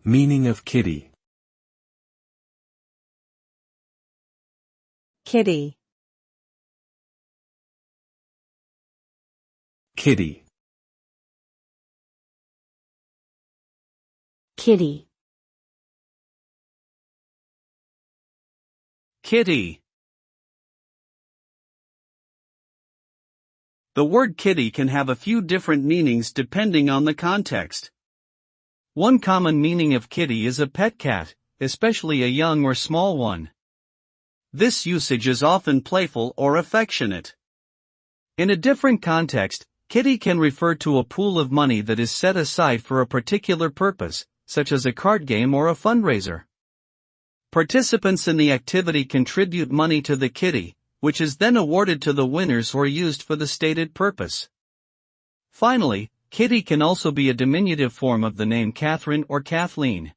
Meaning of kitty. kitty, Kitty. kitty, Kitty. The word kitty can have a few different meanings depending on the context. One common meaning of kitty is a pet cat, especially a young or small one. This usage is often playful or affectionate. In a different context, kitty can refer to a pool of money that is set aside for a particular purpose, such as a card game or a fundraiser. Participants in the activity contribute money to the kitty, which is then awarded to the winners or used for the stated purpose. Finally, kitty can also be a diminutive form of the name Catherine or Kathleen.